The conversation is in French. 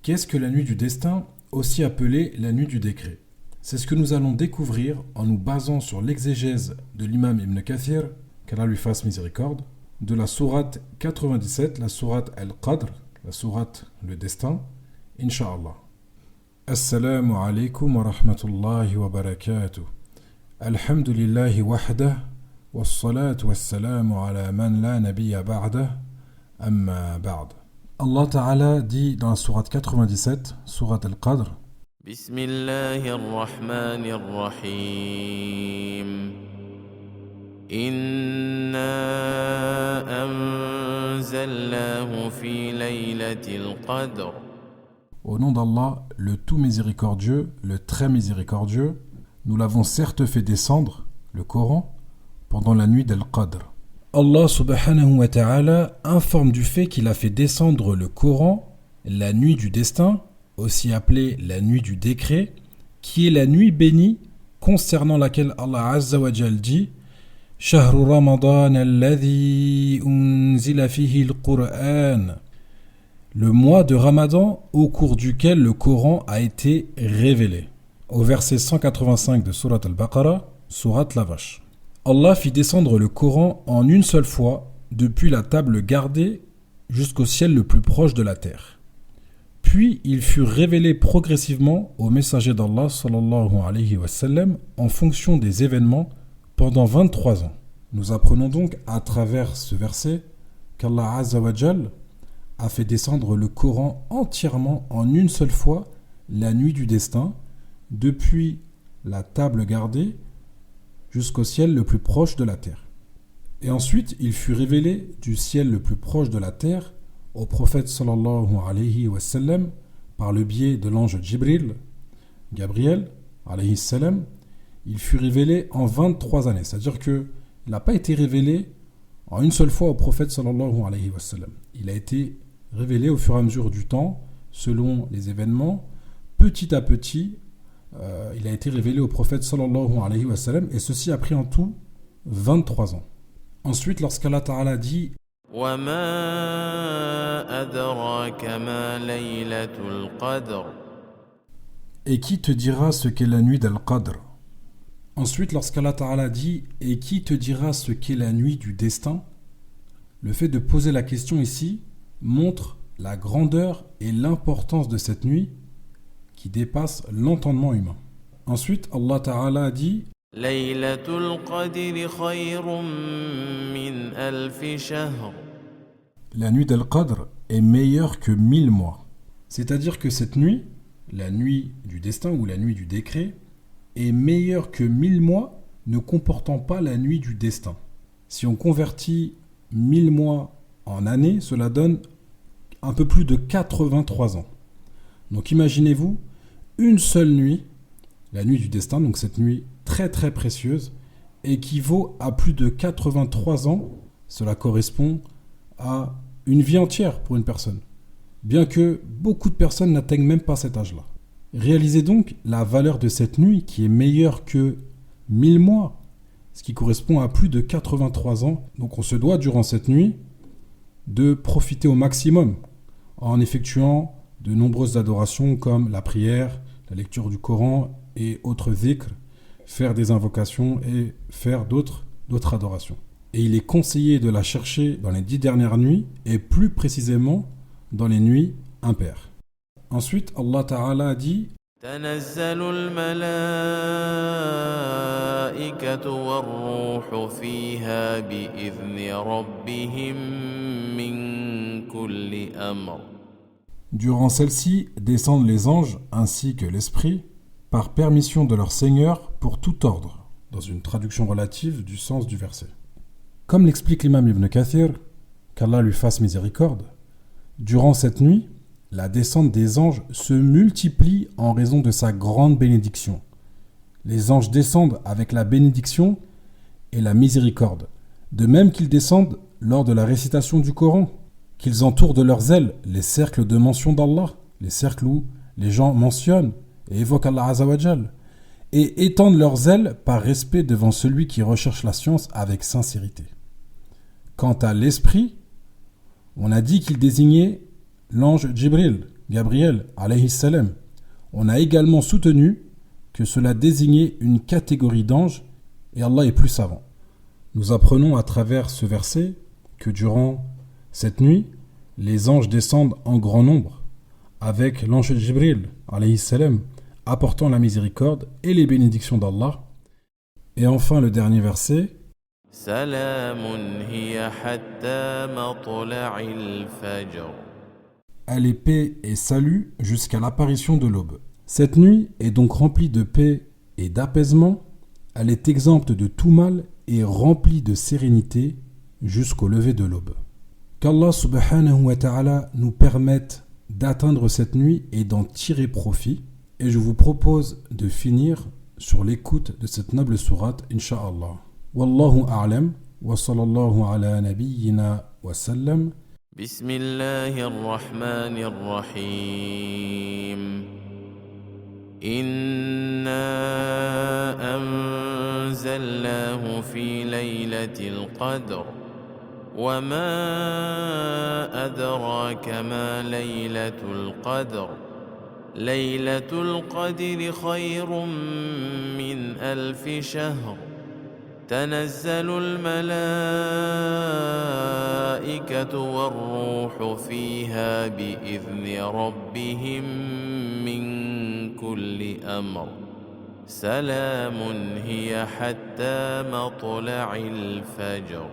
Qu'est-ce que la nuit du destin, aussi appelée la nuit du décret? C'est ce que nous allons découvrir en nous basant sur l'exégèse de l'imam Ibn Kathir, qu'Allah lui fasse miséricorde, de la sourate 97, la sourate Al-Qadr, la sourate Le Destin, Inch'Allah. Assalamu alaikum wa rahmatullahi wa barakatuh. Alhamdulillahi wahdah, wassalatu wassalamu ala man la nabiyya ba'dah, amma ba'd. Allah Ta'ala dit dans la sourate 97, sourate Al-Qadr, Bismillahirrahmanirrahim. Inna anzalnahu fi laylatil qadr. Au nom d'Allah, le tout miséricordieux, le très miséricordieux, nous l'avons certes fait descendre, le Coran, pendant la nuit d'Al-Qadr. Allah subhanahu wa ta'ala informe du fait qu'il a fait descendre le Coran la nuit du destin, aussi appelée la nuit du décret, qui est la nuit bénie concernant laquelle Allah Azza wa Jal dit « Shahru Ramadan alladhi unzila fihi al-Qur'an » le mois de Ramadan au cours duquel le Coran a été révélé. Au verset 185 de Surat al-Baqarah, Surat la vache. Allah fit descendre le Coran en une seule fois depuis la table gardée jusqu'au ciel le plus proche de la terre. Puis il fut révélé progressivement au messager d'Allah sallallahu alayhi wa sallam en fonction des événements pendant 23 ans. Nous apprenons donc à travers ce verset qu'Allah Azza wa Jal a fait descendre le Coran entièrement en une seule fois la nuit du destin depuis la table gardée jusqu'au ciel le plus proche de la terre. Et ensuite, il fut révélé du ciel le plus proche de la terre au prophète sallallahu alayhi wa sallam par le biais de l'ange Jibril, Gabriel alayhi salam. Il fut révélé en 23 années, c'est-à-dire qu'il n'a pas été révélé en une seule fois au prophète sallallahu alayhi wa sallam. Il a été révélé au fur et à mesure du temps, selon les événements, petit à petit. Il a été révélé au prophète sallallahu alayhi wa sallam, et ceci a pris en tout 23 ans. Ensuite, lorsqu'Allah Ta'ala dit Wa ma adraka ma laylatul qadr. Et qui te dira ce qu'est la nuit d'Al-Qadr? Ensuite, lorsqu'Allah Ta'ala dit et qui te dira ce qu'est la nuit du destin, le fait de poser la question ici montre la grandeur et l'importance de cette nuit qui dépasse l'entendement humain. Ensuite, Allah Ta'ala dit Laylatul qadri khayrun min alfi shahr. La nuit d'Al-Qadr est meilleure que 1000 mois. C'est-à-dire que cette nuit, la nuit du destin ou la nuit du décret, est meilleure que 1000 mois ne comportant pas la nuit du destin. Si on convertit 1000 mois en années, cela donne un peu plus de 83 ans. Donc imaginez-vous, une seule nuit, la nuit du destin, donc cette nuit très très précieuse, équivaut à plus de 83 ans. Cela correspond à une vie entière pour une personne, bien que beaucoup de personnes n'atteignent même pas cet âge-là. Réalisez donc la valeur de cette nuit qui est meilleure que 1000 mois, ce qui correspond à plus de 83 ans. Donc on se doit durant cette nuit de profiter au maximum en effectuant de nombreuses adorations comme la prière, la lecture du Coran et autres dhikr, faire des invocations et faire d'autres adorations. Et il est conseillé de la chercher dans les 10 dernières nuits et plus précisément dans les nuits impaires. Ensuite, Allah Ta'ala dit Tanazzalul malaikatu war-ruhu fiha bi'izni rabbihim min kulli amr. Durant celle-ci descendent les anges ainsi que l'esprit par permission de leur Seigneur pour tout ordre, dans une traduction relative du sens du verset. Comme l'explique l'imam Ibn Kathir, qu'Allah lui fasse miséricorde, durant cette nuit, la descente des anges se multiplie en raison de sa grande bénédiction. Les anges descendent avec la bénédiction et la miséricorde, de même qu'ils descendent lors de la récitation du Coran, qu'ils entourent de leurs ailes les cercles de mention d'Allah, les cercles où les gens mentionnent et évoquent Allah Azza wa Jal, et étendent leurs ailes par respect devant celui qui recherche la science avec sincérité. Quant à l'esprit, on a dit qu'il désignait l'ange Jibril, Gabriel, alayhi salam. On a également soutenu que cela désignait une catégorie d'anges et Allah est plus savant. Nous apprenons à travers ce verset que durant cette nuit, les anges descendent en grand nombre avec l'ange Jibril, alayhi salam, apportant la miséricorde et les bénédictions d'Allah. Et enfin le dernier verset, سلام هي حتى مطلع الفجر. elle est paix et salut jusqu'à l'apparition de l'aube. Cette nuit est donc remplie de paix et d'apaisement, elle est exempte de tout mal et remplie de sérénité jusqu'au lever de l'aube. Qu'Allah subhanahu wa ta'ala nous permette d'atteindre cette nuit et d'en tirer profit. Et je vous propose de finir sur l'écoute de cette noble sourate, Inch'Allah. Wallahu a'lam, wa sallallahu ala nabiyyina wa sallam. بسم الله الرحمن الرحيم إنا أنزلناه في ليلة القدر وما أدراك ما ليلة القدر ليلة القدر خير من 1000 شهر تنزل الملائكة والروح فيها بإذن ربهم من كل أمر سلام هي حتى مطلع الفجر